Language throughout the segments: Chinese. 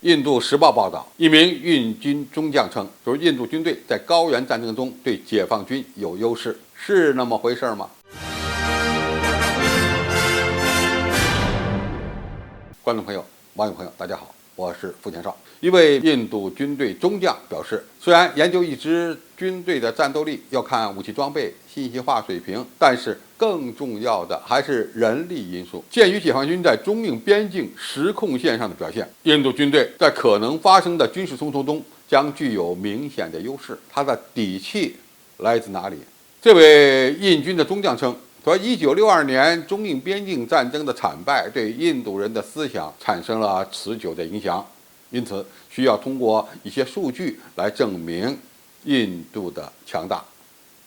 印度时报报道，一名印军中将称，就是印度军队在高原战争中对解放军有优势，是那么回事吗？观众朋友、网友朋友，大家好，我是付前少。一位印度军队中将表示，虽然研究一支军队的战斗力要看武器装备、信息化水平，但是更重要的还是人力因素。鉴于解放军在中印边境实控线上的表现，印度军队在可能发生的军事冲突中将具有明显的优势。他的底气来自哪里？这位印军的中将称，说1962年中印边境战争的惨败对印度人的思想产生了持久的影响，因此需要通过一些数据来证明印度的强大。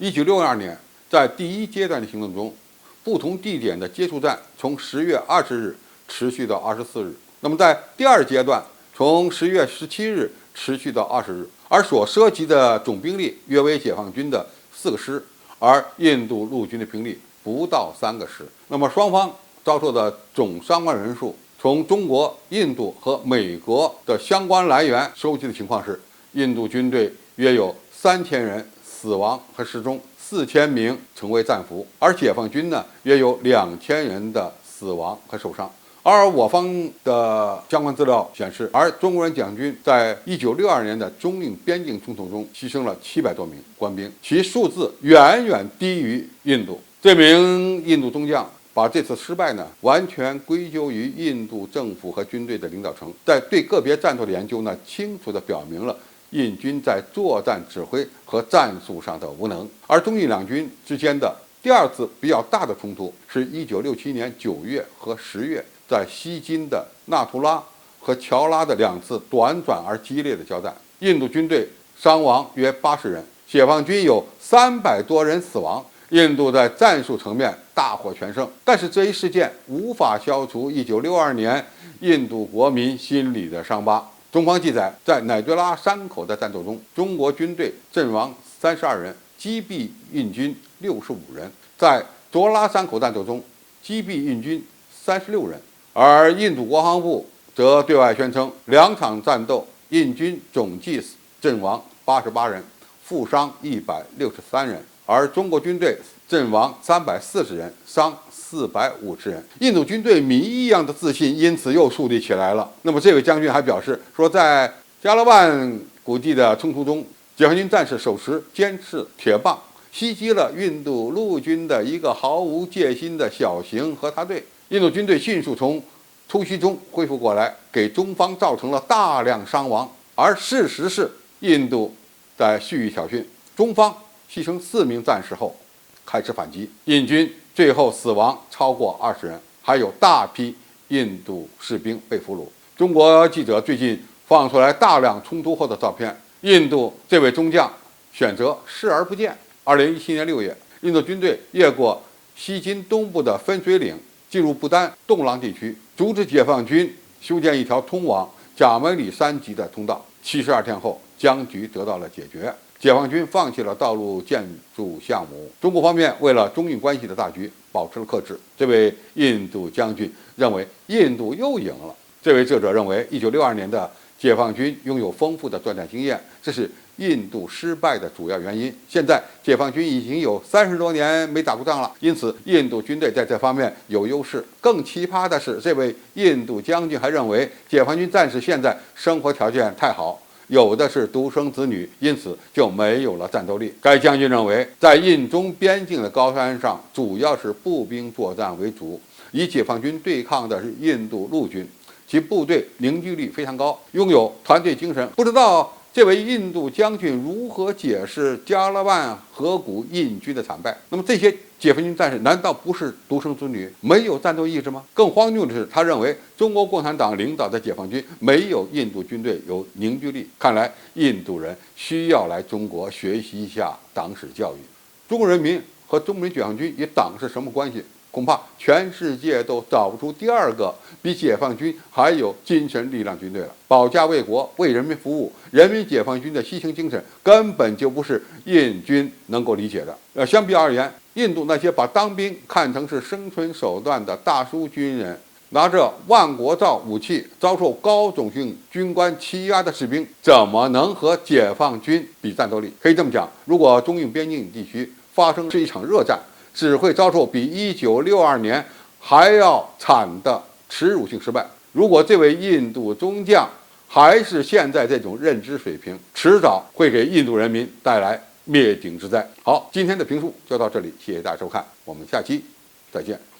1962年，在第一阶段的行动中，不同地点的接触战从10月20日持续到24日。那么在第二阶段，从10月17日持续到20日，而所涉及的总兵力约为解放军的4个师，而印度陆军的兵力不到3个师。那么双方遭受的总伤亡人数，从中国、印度和美国的相关来源收集的情况是，印度军队约有3000人死亡和失踪，4000名成为战俘，而解放军呢约有2000人的死亡和受伤。而我方的相关资料显示，而中国人解放军在1962年的中印边境冲突中牺牲了700多名官兵，其数字远远低于印度。这名印度中将把这次失败呢，完全归咎于印度政府和军队的领导层在对个别战斗的研究呢，清楚地表明了印军在作战指挥和战术上的无能。而中印两军之间的第二次比较大的冲突是1967年9月和10月在西金的纳图拉和乔拉的2次短暂而激烈的交战，印度军队伤亡约80人，解放军有300多人死亡。印度在战术层面大获全胜，但是这一事件无法消除1962年印度国民心里的伤疤。中方记载，在乃顿拉山口的战斗中，中国军队阵亡32人，击毙印军65人；在卓拉山口战斗中，击毙印军36人。而印度国防部则对外宣称，2场战斗印军总计阵亡88人，负伤163人。而中国军队阵亡340人，伤450人。印度军队谜一样的自信因此又树立起来了。那么这位将军还表示说，在加勒万谷地的冲突中，解放军战士手持尖刺铁棒袭击了印度陆军的一个毫无戒心的小型核塔队，印度军队迅速从突袭中恢复过来，给中方造成了大量伤亡。而事实是，印度在蓄意挑衅，中方牺牲4名战士后开始反击，印军最后死亡超过20人，还有大批印度士兵被俘虏。中国记者最近放出来大量冲突后的照片，印度这位中将选择视而不见。2017年6月，印度军队越过西金东部的分水岭，进入不丹洞朗地区，阻止解放军修建一条通往贾梅里山脊的通道。72天后，僵局得到了解决，解放军放弃了道路建筑项目。中国方面为了中印关系的大局保持了克制。这位印度将军认为印度又赢了。这位学者认为，1962年的解放军拥有丰富的作战经验，这是印度失败的主要原因。现在解放军已经有30多年没打过仗了，因此印度军队在这方面有优势。更奇葩的是，这位印度将军还认为解放军战士现在生活条件太好，有的是独生子女，因此就没有了战斗力。该将军认为，在印中边境的高山上，主要是步兵作战为主，与解放军对抗的是印度陆军，其部队凝聚力非常高，拥有团队精神。不知道这位印度将军如何解释加勒万河谷印军的惨败？那么这些解放军战士难道不是独生子女，没有战斗意志吗？更荒谬的是，他认为中国共产党领导的解放军没有印度军队有凝聚力。看来印度人需要来中国学习一下党史教育。中国人民和中国人民解放军与党是什么关系？恐怕全世界都找不出第二个比解放军还有精神力量军队了。保家卫国、为人民服务，人民解放军的牺牲精神根本就不是印军能够理解的。相比而言，印度那些把当兵看成是生存手段的大叔军人，拿着万国造武器遭受高种姓军官欺压的士兵，怎么能和解放军比战斗力？可以这么讲，如果中印边境地区发生是一场热战，只会遭受比1962年还要惨的耻辱性失败。如果这位印度中将还是现在这种认知水平，迟早会给印度人民带来灭顶之灾。好，今天的评述就到这里，谢谢大家收看，我们下期再见。